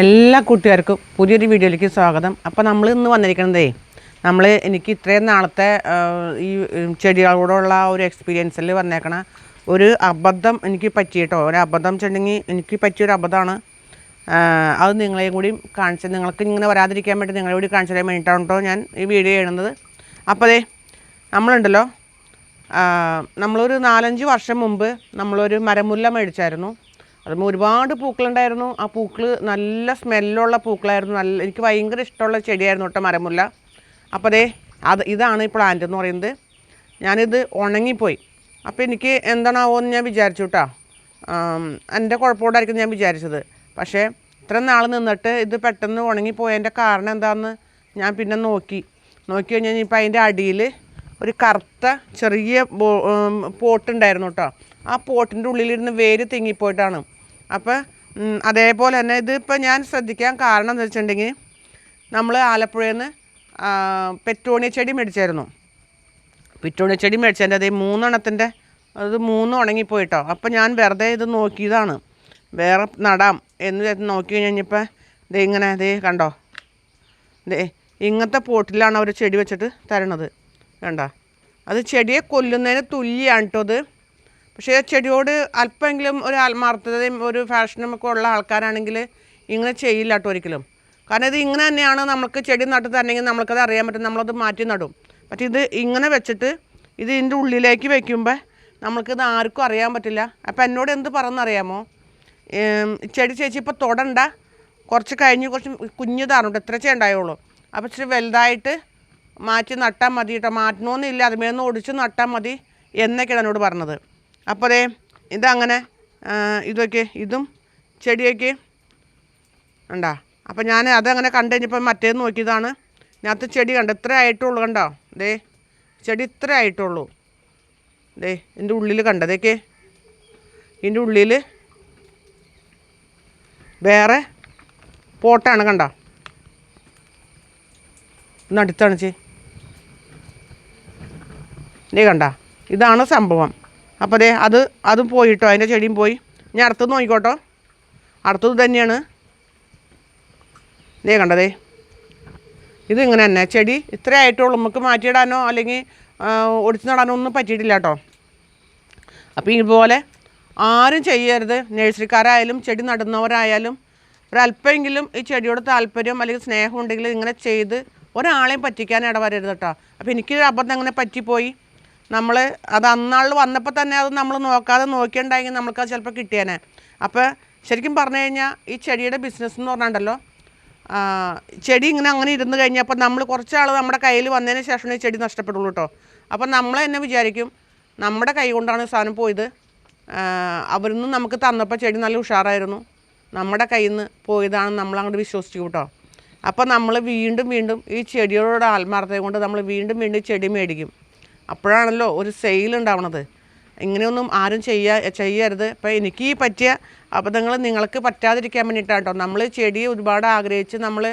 എല്ലാ കൂട്ടുകാർക്കും പുതിയൊരു വീഡിയോയിലേക്ക് സ്വാഗതം. അപ്പോൾ നമ്മൾ ഇന്ന് വന്നിരിക്കുന്നതേ എനിക്ക് ഇത്രയും നാളത്തെ ഈ ചെടികളോടുള്ള ഒരു എക്സ്പീരിയൻസിൽ വന്നേക്കണ ഒരു അബദ്ധം എനിക്ക് പറ്റിയിട്ടോ. ഒരു അബദ്ധം വെച്ചിട്ടുണ്ടെങ്കിൽ എനിക്ക് പറ്റിയൊരു അബദ്ധമാണ്. അത് നിങ്ങളെയും കൂടി നിങ്ങൾക്ക് ഇങ്ങനെ വരാതിരിക്കാൻ വേണ്ടി നിങ്ങളെ കൂടി കാണിച്ചു തരാൻ വേണ്ടിയിട്ടാണ് കേട്ടോ ഞാൻ ഈ വീഡിയോ ചെയ്യുന്നത്. അപ്പോൾ അതേ നമ്മളുണ്ടല്ലോ, നമ്മളൊരു 4-5 വർഷം മുമ്പ് നമ്മളൊരു മരമുല്ല മേടിച്ചായിരുന്നു. അതും ഒരുപാട് പൂക്കളുണ്ടായിരുന്നു. ആ പൂക്കൾ നല്ല സ്മെല്ലുള്ള പൂക്കളായിരുന്നു. എനിക്ക് ഭയങ്കര ഇഷ്ടമുള്ള ചെടിയായിരുന്നു കേട്ടോ മരമുല്ല. അപ്പോൾ ഇതാണ് ഈ പ്ലാന്റ് എന്ന് പറയുന്നത്. ഞാനിത് ഉണങ്ങിപ്പോയി. അപ്പോൾ എനിക്ക് എന്താണാവോ എന്ന് ഞാൻ വിചാരിച്ചു കേട്ടോ. എൻ്റെ കുഴപ്പമുണ്ടായിരിക്കും ഞാൻ വിചാരിച്ചത്. പക്ഷേ ഇത്ര നാൾ നിന്നിട്ട് ഇത് പെട്ടെന്ന് ഉണങ്ങിപ്പോയതിൻ്റെ കാരണം എന്താണെന്ന് ഞാൻ പിന്നെ നോക്കി കഴിഞ്ഞാൽ ഇപ്പോൾ അതിൻ്റെ അടിയിൽ ഒരു കറുത്ത ചെറിയ പോട്ടുണ്ടായിരുന്നു കേട്ടോ. ആ പോട്ടിൻ്റെ ഉള്ളിലിരുന്ന് വേര് തിങ്ങിപ്പോയിട്ടാണ്. അപ്പോൾ അതേപോലെ തന്നെ ഇതിപ്പോൾ ഞാൻ ശ്രദ്ധിക്കാൻ കാരണം എന്ന് വെച്ചിട്ടുണ്ടെങ്കിൽ നമ്മൾ ആലപ്പുഴയിൽ നിന്ന് പെറ്റോണിയ ചെടി മേടിച്ചായിരുന്നു. പെറ്റോണിയ ചെടി മേടിച്ചതിൻ്റെ അതേ 3 എണ്ണത്തിൻ്റെ അത് 3 ഉണങ്ങിപ്പോയിട്ടോ. അപ്പോൾ ഞാൻ വെറുതെ ഇത് നോക്കിയതാണ്, വേറെ നടാം എന്ന് നോക്കി കഴിഞ്ഞപ്പോൾ ഇങ്ങനെ കണ്ടോ, ഇങ്ങനത്തെ പോട്ടിലാണ് അവർ ചെടി വെച്ചിട്ട് തരണത്. കണ്ടോ, അത് ചെടിയെ കൊല്ലുന്നതിന് തുല്യമാണ് കേട്ടോ അത്. പക്ഷേ ചെടിയോട് അല്പമെങ്കിലും ഒരു ആത്മാർത്ഥതയും ഒരു ഫാഷനും ഒക്കെ ഉള്ള ആൾക്കാരാണെങ്കിൽ ഇങ്ങനെ ചെയ്യില്ല കേട്ടോ ഒരിക്കലും. കാരണം ഇത് ഇങ്ങനെ തന്നെയാണ് നമുക്ക് ചെടി നട്ട് തരണമെങ്കിൽ നമ്മൾക്കത് അറിയാൻ പറ്റും, നമ്മളത് മാറ്റി നടും. പക്ഷേ ഇത് ഇങ്ങനെ വെച്ചിട്ട് ഇത് ഇതിൻ്റെ ഉള്ളിലേക്ക് വയ്ക്കുമ്പോൾ നമ്മൾക്കിത് ആർക്കും അറിയാൻ പറ്റില്ല. അപ്പോൾ എന്നോട് എന്ത് പറഞ്ഞറിയാമോ, ചെടി ചേച്ചി ഇപ്പോൾ തൊടണ്ട, കുറച്ച് കഴിഞ്ഞ് കുറച്ച് കുഞ്ഞിതാറുണ്ട്, ഇത്ര ഉണ്ടായുള്ളൂ, അപ്പോൾ ഇച്ചിരി വലുതായിട്ട് മാറ്റി നട്ടാൽ മതി കേട്ടോ, മാറ്റണമെന്നില്ല, അതുമേന്ന് ഒടിച്ച് നട്ടാൽ മതി എന്നൊക്കെയാണ് എന്നോട് പറഞ്ഞത്. അപ്പോൾ ഇതങ്ങനെ ഇതൊക്കെ ഇതും ചെടിയൊക്കെ ഉണ്ടോ. അപ്പോൾ ഞാൻ അതങ്ങനെ കണ്ടു കഴിഞ്ഞപ്പോൾ മറ്റേന്ന് നോക്കിയതാണ്. ഇതിനകത്ത് ചെടി കണ്ടോ, ഇത്ര ആയിട്ടുള്ളൂ, കണ്ടോ, ചെടി ഇത്ര ആയിട്ടുള്ളൂ. ഇതിൻ്റെ ഉള്ളിൽ കണ്ടതൊക്കെ, ഇതിൻ്റെ ഉള്ളിൽ വേറെ പോട്ടാണ്, കണ്ടോ, ഇന്നടുത്താണ് കണ്ട, ഇതാണ് സംഭവം. അപ്പോൾ അതും പോയിട്ടോ, അതിൻ്റെ ചെടിയും പോയി. ഞാൻ അടുത്തത് നോക്കിക്കോട്ടോ, അടുത്തത് തന്നെയാണ്. കണ്ടതേ, ഇത് ഇങ്ങനെ തന്നെ ചെടി ഇത്ര ആയിട്ടുള്ളൂ, നമുക്ക് മാറ്റിയിടാനോ അല്ലെങ്കിൽ ഒടിച്ചു നടാനോ ഒന്നും പറ്റിയിട്ടില്ല കേട്ടോ. അപ്പോൾ ഇതുപോലെ ആരും ചെയ്യരുത്. നഴ്സറിക്കാരായാലും ചെടി നടുന്നവരായാലും ഒരല്പമെങ്കിലും ഈ ചെടിയോട് താല്പര്യം അല്ലെങ്കിൽ സ്നേഹം ഉണ്ടെങ്കിൽ ഇങ്ങനെ ചെയ്ത് ഒരാളെയും പറ്റിക്കാൻ ഇടവരരുത് കേട്ടോ. അപ്പോൾ എനിക്കൊരു അബദ്ധം അങ്ങനെ പറ്റിപ്പോയി. നമ്മൾ അത് അന്നാളിൽ വന്നപ്പോൾ തന്നെ അത് നമ്മൾ നോക്കിയിട്ടുണ്ടെങ്കിൽ നമുക്കത് ചിലപ്പോൾ കിട്ടിയേനെ. അപ്പോൾ ശരിക്കും പറഞ്ഞു കഴിഞ്ഞാൽ ഈ ചെടിയുടെ ബിസിനസ് എന്ന് പറഞ്ഞാണ്ടല്ലോ, ചെടി ഇങ്ങനെ അങ്ങനെ ഇരുന്ന് കഴിഞ്ഞപ്പോൾ നമ്മൾ കുറച്ചാൾ നമ്മുടെ കയ്യിൽ വന്നതിന് ശേഷമാണ് ഈ ചെടി നഷ്ടപ്പെടുള്ളൂ കേട്ടോ. അപ്പോൾ നമ്മൾ തന്നെ വിചാരിക്കും നമ്മുടെ കൈ കൊണ്ടാണ് സാധനം പോയത്, അവരിൽ നിന്ന് നമുക്ക് തന്നപ്പോൾ ചെടി നല്ല ഉഷാറായിരുന്നു, നമ്മുടെ കയ്യിൽ നിന്ന് പോയതാണ് നമ്മൾ അങ്ങോട്ട് വിശ്വസിച്ചു കേട്ടോ. അപ്പോൾ നമ്മൾ വീണ്ടും ഈ ചെടിയോട് ആത്മാർത്ഥത കൊണ്ട് നമ്മൾ വീണ്ടും ചെടി മേടിക്കും. അപ്പോഴാണല്ലോ ഒരു സെയിൽ ഉണ്ടാവണത്. ഇങ്ങനെയൊന്നും ആരും ചെയ്യരുത്. ഇപ്പോൾ എനിക്ക് ഈ പറ്റിയ അബദ്ധങ്ങൾ നിങ്ങൾക്ക് പറ്റാതിരിക്കാൻ വേണ്ടിയിട്ടാണ് കേട്ടോ. നമ്മൾ ചെടി ഒരുപാട് ആഗ്രഹിച്ച് നമ്മൾ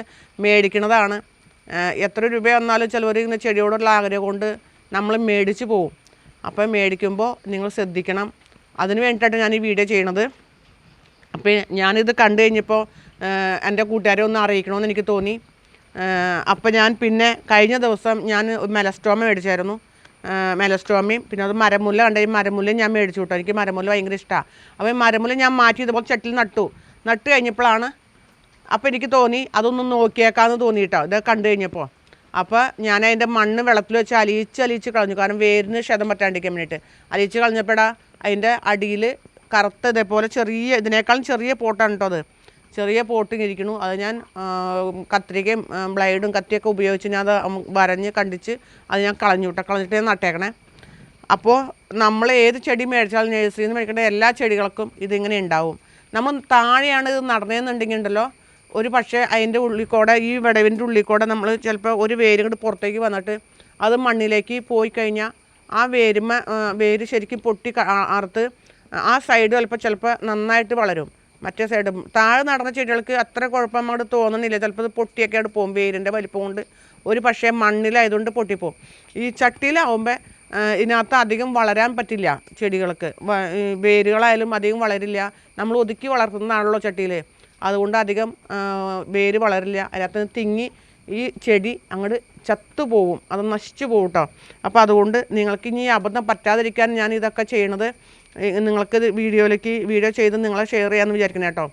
മേടിക്കണതാണ്. എത്ര രൂപ വന്നാലും ചിലവർ ഇങ്ങനെ ചെടിയോടുള്ള ആഗ്രഹം കൊണ്ട് നമ്മൾ മേടിച്ച് പോവും. അപ്പോൾ മേടിക്കുമ്പോൾ നിങ്ങൾ ശ്രദ്ധിക്കണം. അതിന് വേണ്ടിയിട്ടാണ് ഞാൻ ഈ വീഡിയോ ചെയ്യണത്. അപ്പോൾ ഞാനിത് കണ്ടു കഴിഞ്ഞപ്പോൾ എൻ്റെ കൂട്ടുകാരെ ഒന്ന് അറിയിക്കണമെന്ന് എനിക്ക് തോന്നി. അപ്പോൾ ഞാൻ പിന്നെ കഴിഞ്ഞ ദിവസം ഞാൻ മെലസ്റ്റോമ മേടിച്ചായിരുന്നു. മെലസ്റ്റോമയും പിന്നെ അത് മരമുല്ല കണ്ടെങ്കിൽ മരമുല്ലയും ഞാൻ മേടിച്ചു കിട്ടും. എനിക്ക് മരമുല്ല ഭയങ്കര ഇഷ്ടമാണ്. അപ്പോൾ ഈ മരമുല്ല ഞാൻ മാറ്റി ഇതുപോലെ ചട്ടിയിൽ നട്ട് കഴിഞ്ഞപ്പോഴാണ് അപ്പോൾ എനിക്ക് തോന്നി അതൊന്നും നോക്കിയേക്കാമെന്ന് തോന്നിയിട്ടോ ഇത് കണ്ടു കഴിഞ്ഞപ്പോൾ. അപ്പോൾ ഞാൻ അതിൻ്റെ മണ്ണ് വെള്ളത്തിൽ വെച്ച് അലിയിച്ച് കളഞ്ഞു. കാരണം വേരിന് ക്ഷതം പറ്റാണ്ടിരിക്കാൻ വേണ്ടിയിട്ട് അലിയിച്ച് കളഞ്ഞപ്പോഴാ അതിൻ്റെ അടിയിൽ കറുത്ത ഇതേപോലെ ഇതിനേക്കാളും ചെറിയ പോട്ടാണ് കേട്ടോ അത്. ചെറിയ പോട്ടിങ് ഇരിക്കണു. അത് ഞാൻ കത്രികയും ബ്ലേഡും കത്തിയൊക്കെ ഉപയോഗിച്ച് ഞാൻ അത് വരഞ്ഞ് കണ്ടിച്ച് അത് ഞാൻ കളഞ്ഞിട്ട് ഞാൻ നട്ടേക്കണേ. അപ്പോൾ നമ്മൾ ഏത് ചെടി മേടിച്ചാലും നഴ്സറിയിൽ നിന്ന് മേടിക്കേണ്ട എല്ലാ ചെടികൾക്കും ഇതിങ്ങനെ ഉണ്ടാവും. നമ്മൾ താഴെയാണ് ഇത് നടന്നതെന്നുണ്ടെങ്കിൽ ഉണ്ടല്ലോ, ഒരു പക്ഷേ അതിൻ്റെ ഉള്ളിൽക്കൂടെ ഈ വിടവിൻ്റെ ഉള്ളിൽക്കൂടെ നമ്മൾ ചിലപ്പോൾ ഒരു വേര് കൊണ്ട് പുറത്തേക്ക് വന്നിട്ട് അത് മണ്ണിലേക്ക് പോയി കഴിഞ്ഞാൽ ആ വേര് ശരിക്കും പൊട്ടി അറുത്ത് ആ സൈഡ് ചിലപ്പോൾ നന്നായിട്ട് വളരും. മറ്റേ സൈഡ് താഴെ നടന്ന ചെടികൾക്ക് അത്ര കുഴപ്പം അങ്ങോട്ട് തോന്നണില്ല. ചിലപ്പോൾ ഇത് പൊട്ടിയൊക്കെ അവിടെ പോകും, വേരിൻ്റെ വലിപ്പം കൊണ്ട്. ഒരു പക്ഷേ മണ്ണിലായതുകൊണ്ട് പൊട്ടിപ്പോവും. ഈ ചട്ടിയിലാവുമ്പോൾ ഇതിനകത്ത് അധികം വളരാൻ പറ്റില്ല ചെടികൾക്ക്. വേരുകളായാലും അധികം വളരില്ല. നമ്മൾ ഒതുക്കി വളർത്തുന്നതാണല്ലോ ചട്ടിയിൽ. അതുകൊണ്ട് അധികം വേര് വളരില്ല, അതിനകത്ത് തിങ്ങി ഈ ചെടി അങ്ങോട്ട് ചത്തുപോവും, അത് നശിച്ചു പോകും കേട്ടോ. അപ്പോൾ അതുകൊണ്ട് നിങ്ങൾക്ക് ഇനി അബദ്ധം പറ്റാതിരിക്കാൻ ഞാൻ ഇതൊക്കെ ചെയ്യണത് നിങ്ങൾക്ക് വീഡിയോ ചെയ്ത് നിങ്ങളെ ഷെയർ ചെയ്യാമെന്ന് വിചാരിക്കണം കേട്ടോ.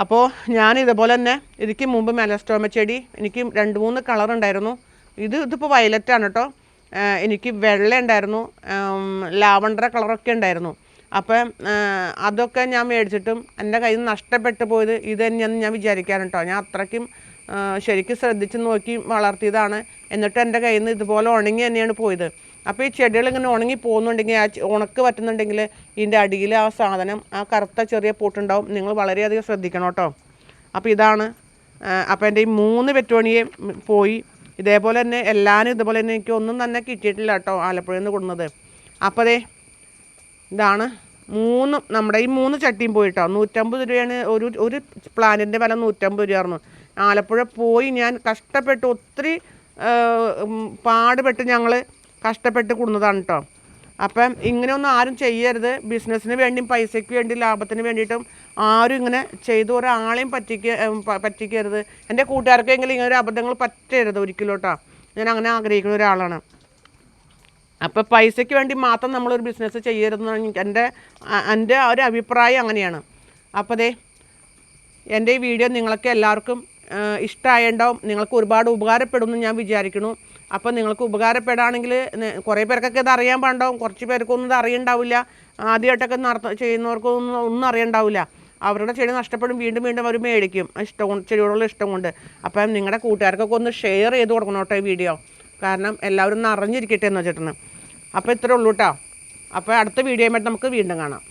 അപ്പോൾ ഞാൻ ഇതുപോലെ തന്നെ ഇതിക്ക് മുമ്പ് മെലസ്റ്റോമ ചെടി എനിക്ക് 2-3 കളർ ഉണ്ടായിരുന്നു. ഇതിപ്പോൾ വയലറ്റാണ് കേട്ടോ. എനിക്ക് വെള്ള ഉണ്ടായിരുന്നു, ലാവണ്ടർ കളറൊക്കെ ഉണ്ടായിരുന്നു. അപ്പം അതൊക്കെ ഞാൻ മേടിച്ചിട്ടും എൻ്റെ കയ്യിൽ നിന്ന് നഷ്ടപ്പെട്ടു പോയത് ഇത് തന്നെയെന്ന് ഞാൻ വിചാരിക്കാറ് കേട്ടോ. ഞാൻ അത്രയ്ക്കും ശരിക്കും ശ്രദ്ധിച്ച് നോക്കി വളർത്തിയതാണ്. എന്നിട്ട് എൻ്റെ കയ്യിൽ നിന്ന് ഇതുപോലെ ഉണങ്ങി തന്നെയാണ് പോയത്. അപ്പോൾ ഈ ചെടികൾ ഇങ്ങനെ ഉണങ്ങി പോകുന്നുണ്ടെങ്കിൽ, ആ ഉണക്ക് പറ്റുന്നുണ്ടെങ്കിൽ ഇതിൻ്റെ അടിയിൽ ആ സാധനം, ആ കറുത്ത ചെറിയ പൂട്ടുണ്ടാവും. നിങ്ങൾ വളരെയധികം ശ്രദ്ധിക്കണം കേട്ടോ. അപ്പോൾ ഇതാണ്. അപ്പോൾ എൻ്റെ ഈ 3 പെറ്റോണിയയും പോയി. ഇതേപോലെ തന്നെ എല്ലാവരും ഇതുപോലെ തന്നെ എനിക്ക് ഒന്നും തന്നെ കിട്ടിയിട്ടില്ല കേട്ടോ ആലപ്പുഴയിൽ നിന്ന് കൊടുക്കുന്നത്. അപ്പോൾ ഇതാണ് നമ്മുടെ ഈ 3 ചട്ടിയും പോയിട്ടോ. 150 രൂപയാണ് ഒരു പ്ലാന്റിൻ്റെ വില. 150 രൂപയായിരുന്നു. ആലപ്പുഴ പോയി ഞാൻ കഷ്ടപ്പെട്ട് ഒത്തിരി പാടുപെട്ട് ഞങ്ങൾ കഷ്ടപ്പെട്ട് കൊടുന്നതാണ് കേട്ടോ. അപ്പം ഇങ്ങനെയൊന്നും ആരും ചെയ്യരുത്. ബിസിനസ്സിന് വേണ്ടിയും പൈസയ്ക്ക് വേണ്ടി ലാഭത്തിന് വേണ്ടിയിട്ടും ആരും ഇങ്ങനെ ചെയ്ത് ഒരാളെയും പറ്റിക്കരുത്. എൻ്റെ കൂട്ടുകാർക്കെങ്കിലും ഇങ്ങനെ ഒരു അബദ്ധങ്ങൾ പറ്റരുത് ഒരിക്കലും കേട്ടോ. ഞാൻ അങ്ങനെ ആഗ്രഹിക്കുന്ന ഒരാളാണ്. അപ്പോൾ പൈസയ്ക്ക് വേണ്ടി മാത്രം നമ്മളൊരു ബിസിനസ് ചെയ്യരുതെന്ന് എൻ്റെ ഒരു അഭിപ്രായം അങ്ങനെയാണ്. അപ്പോൾ എൻ്റെ ഈ വീഡിയോ നിങ്ങൾക്ക് എല്ലാവർക്കും ഇഷ്ടമായിട്ടുണ്ടാവും. നിങ്ങൾക്ക് ഒരുപാട് ഉപകാരപ്പെടുമെന്ന് ഞാൻ വിചാരിക്കുന്നു. അപ്പോൾ നിങ്ങൾക്ക് ഉപകാരപ്പെടുകയാണെങ്കിൽ കുറേ പേർക്കൊക്കെ ഇത് അറിയാൻ പാടുണ്ടാവും, കുറച്ച് പേർക്കൊന്നും ഇത് അറിയണ്ടാവില്ല. ആദ്യമായിട്ടൊക്കെ ഒന്നും അറിയണ്ടാവില്ല. അവരുടെ ചെടി നഷ്ടപ്പെടും, വീണ്ടും അവർ മേടിക്കും ചെടിയോടുള്ള ഇഷ്ടം കൊണ്ട്. അപ്പം നിങ്ങളുടെ കൂട്ടുകാർക്കൊക്കെ ഒന്ന് ഷെയർ ചെയ്ത് കൊടുക്കണം കേട്ടോ ഈ വീഡിയോ. കാരണം എല്ലാവരും ഒന്ന് അറിഞ്ഞിരിക്കട്ടെ എന്ന് വെച്ചിട്ടാണ്. അപ്പോൾ ഇത്രേ ഉള്ളൂ കേട്ടോ. അപ്പോൾ അടുത്ത വീഡിയോയുമായിട്ട് നമുക്ക് വീണ്ടും കാണാം.